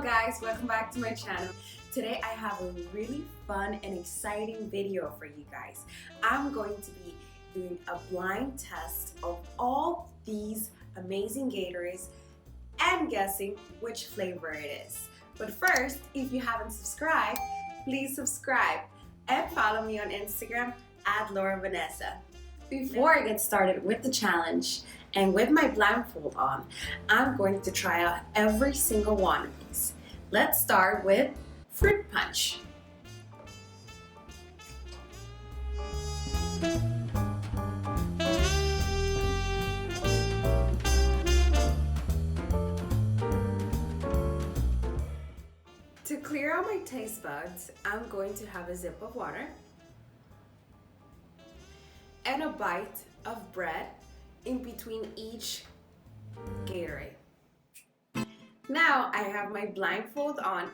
guys, welcome back to my channel. Today I have a really fun and exciting video for you guys. I'm going to be doing a blind test of all these amazing Gatorades and guessing which flavor it is. But first, if you haven't subscribed, please subscribe and follow me on Instagram at Vanessa. Before I get started with the challenge and with my blindfold on, I'm going to try out every single one of these. Let's start with fruit punch. To clear out my taste buds, I'm going to have a sip of water and a bite of bread in between each Gatorade. Now I have my blindfold on.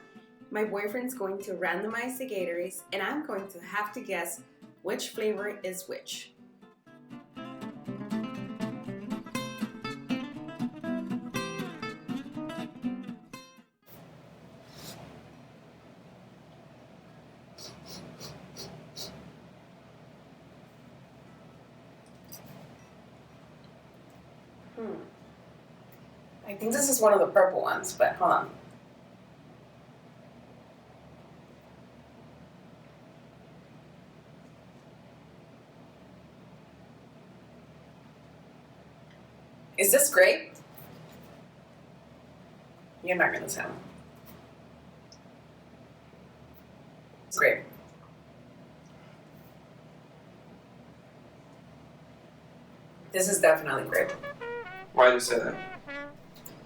My boyfriend's going to randomize the Gatorades and I'm going to have to guess which flavor is which. I think this is one of the purple ones, but hold on. Is this grape? You're not gonna tell. It's grape. This is definitely grape. Why do you say that?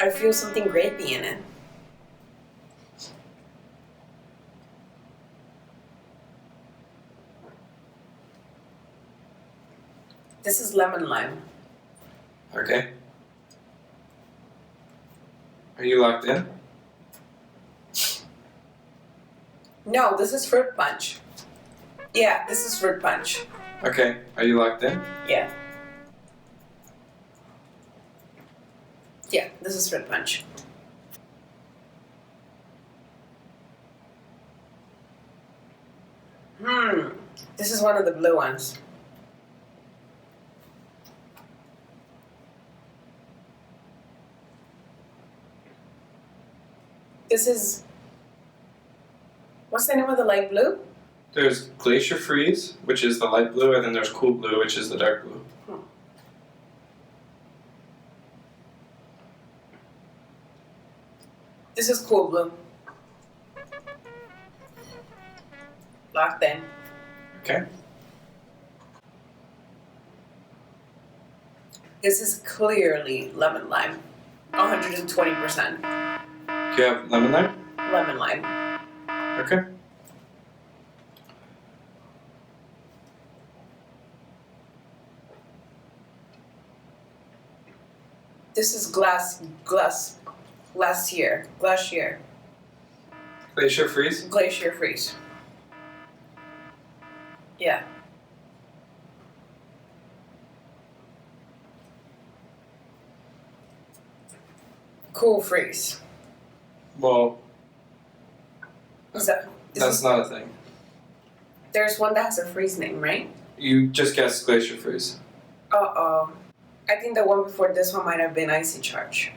I feel something grapey in it. This is lemon lime. Okay. Are you locked in? No, this is fruit punch. Yeah, this is fruit punch. Okay. Are you locked in? Yeah. Yeah, this is fruit punch. This is one of the blue ones. This is, what's the name of the light blue? There's Glacier Freeze, which is the light blue, and then there's Cool Blue, which is the dark blue. This is Cool Blue. Locked in. Okay. This is clearly lemon lime. 120%. Do you have lemon lime? Lemon lime. Okay. This is glacier. Glacier Freeze? Glacier freeze. Yeah. Cool freeze. Well, That's not a thing. There's one that has a freeze name, right? You just guessed Glacier Freeze. Uh-oh. I think the one before this one might have been Icy Charge.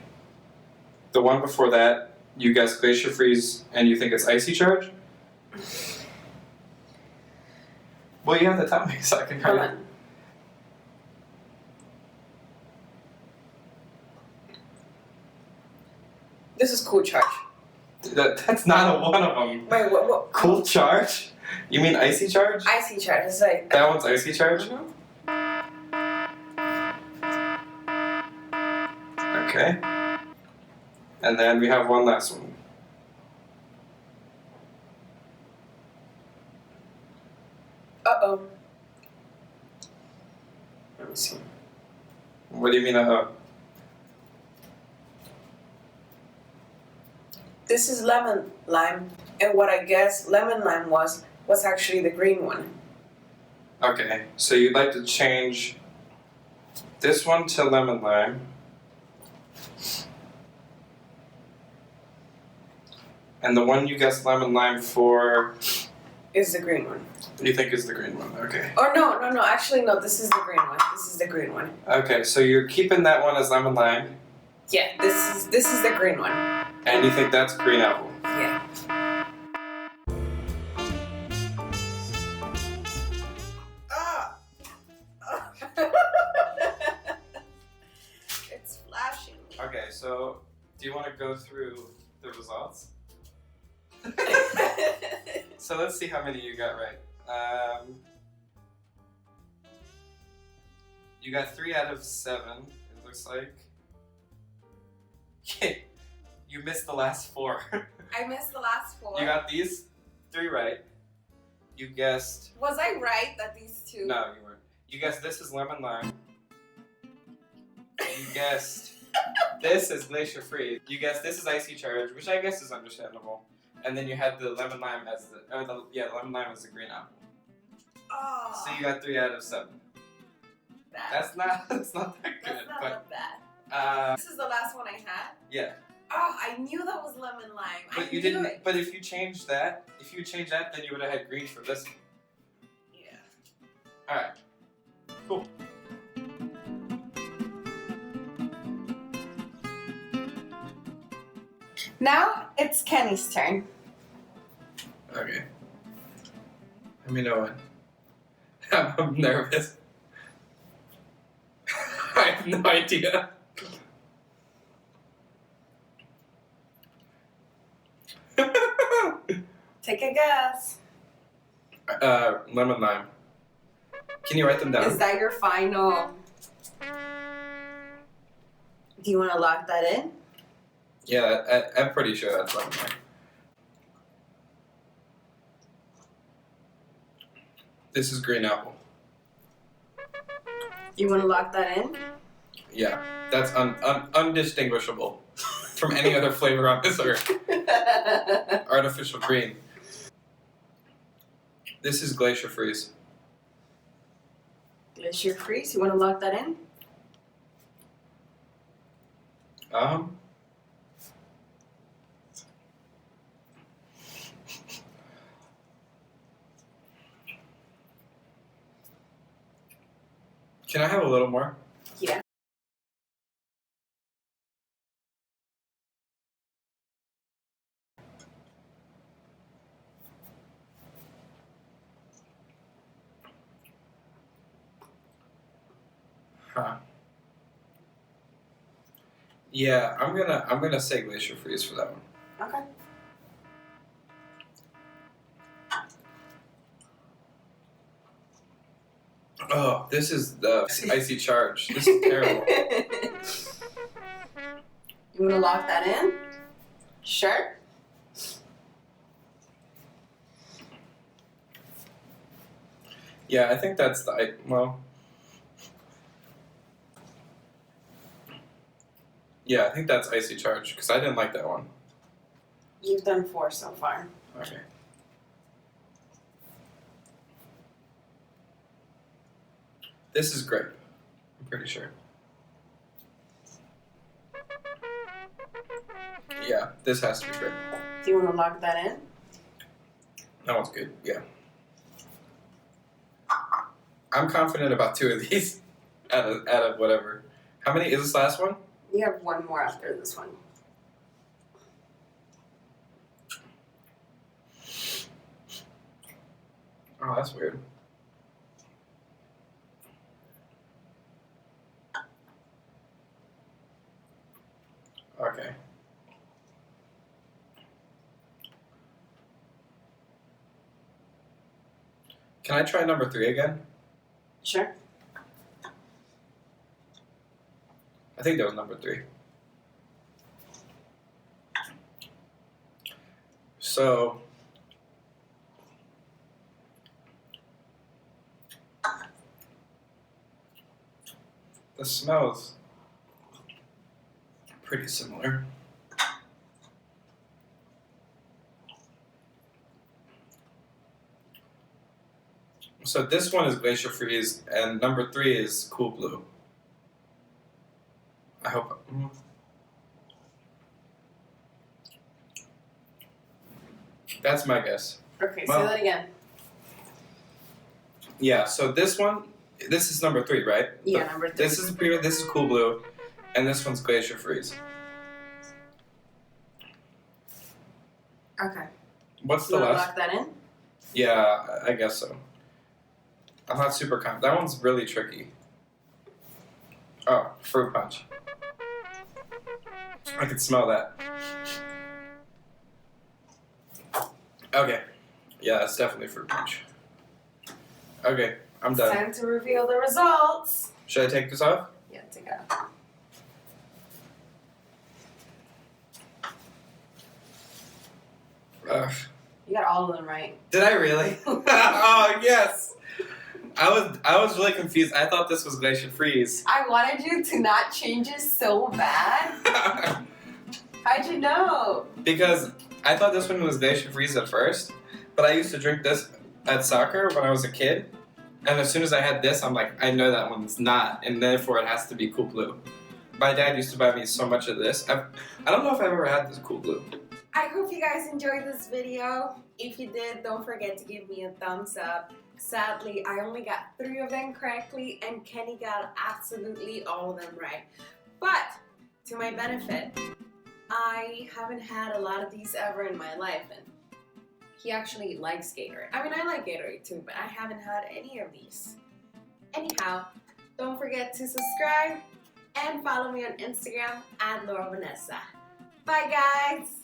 The one before that, you guessed Glacier Freeze, and you think it's Icy Charge? Well, you have to tell me so I can Hold kind of... on. This is Cool Charge. That's not one of them. Wait, what? Cool Charge? You mean Icy Charge? Icy Charge. It's like... That one's Icy Charge? Mhm. Okay. And then we have one last one. Uh-oh. Let me see. What do you mean, uh-oh? This is lemon lime, and what I guess lemon lime was actually the green one. Okay, so you'd like to change this one to lemon lime. And the one you guessed lemon lime for, Is the green one. you think is the green one? Okay. Or no. Actually, no. This is the green one. This is the green one. Okay, so you're keeping that one as lemon lime, Yeah. This is the green one. and you think that's green apple. Yeah. Ah. It's flashing. Okay, so do you want to go through the results? So let's see how many you got right. You got 3 out of 7, it looks like. You missed the last 4. I missed the last 4. You got these 3 right. You guessed... Was I right that these 2? No, you weren't. You guessed this is lemon lime. You guessed this is glacier freeze. You guessed this is icy charge, which I guess is understandable. And then you had the lemon lime as the lemon lime as the green apple. Oh. So you got 3 out of 7. That's not that good. That's not that bad. This is the last one I had. Yeah. Oh, I knew that was lemon lime. But you didn't. But if you changed that, then you would have had green for this one. Yeah. All right. Cool. Now it's Kenny's turn. Okay. Let me know when. I'm nervous. I have no idea. Take a guess. Lemon lime. Can you write them down? Is that your final? Do you want to lock that in? Yeah, I'm pretty sure that's lemon lime. This is green apple. You want to lock that in? Yeah, that's undistinguishable from any other flavor on this earth. Artificial green. This is glacier freeze. Glacier freeze. You want to lock that in? Can I have a little more? Yeah. Huh. Yeah, I'm gonna say glacier freeze for that one. Okay. Oh, this is the icy charge. This is terrible. You want to lock that in? Sure. Yeah, I think that's yeah, I think that's icy charge because I didn't like that one. You've done 4 so far. Okay. This is grape. I'm pretty sure. Yeah, this has to be grape. Do you want to lock that in? That one's good. Yeah. I'm confident about 2 of these out of whatever. How many is this last one? You have 1 more after this one. Oh, that's weird. Okay. Can I try number 3 again? Sure. I think that was number 3. So the smells pretty similar. So this one is Glacier Freeze, and number 3 is Cool Blue. I hope. That's my guess. Okay, Well, say that again. Yeah, so this one, this is number 3, right? Yeah, number 3. This is premium, this is Cool Blue, and this one's Glacier Freeze. Okay. What's You the want to last? lock that in? Yeah, I guess so. I'm not super confident. That one's really tricky. Oh, fruit punch. I could smell that. Okay. Yeah, it's definitely fruit punch. Okay, I'm It's done. time to reveal the results. Should I take this off? Yeah, take it out. You got all of them right. Did I really? Oh yes. I was really confused. I thought this was Glacier Freeze. I wanted you to not change it so bad. How'd you know? Because I thought this one was Glacier Freeze at first, but I used to drink this at soccer when I was a kid, and as soon as I had this, I'm like, I know that one's not, and therefore it has to be Cool Blue. My dad used to buy me so much of this. I don't know if I've ever had this Cool Blue. I hope you guys enjoyed this video. If you did, don't forget to give me a thumbs up. Sadly, I only got 3 of them correctly, and Kenny got absolutely all of them right. But, to my benefit, I haven't had a lot of these ever in my life, and he actually likes Gatorade. I mean, I like Gatorade too, but I haven't had any of these. Anyhow, don't forget to subscribe and follow me on Instagram @LauraVanessa. Bye guys!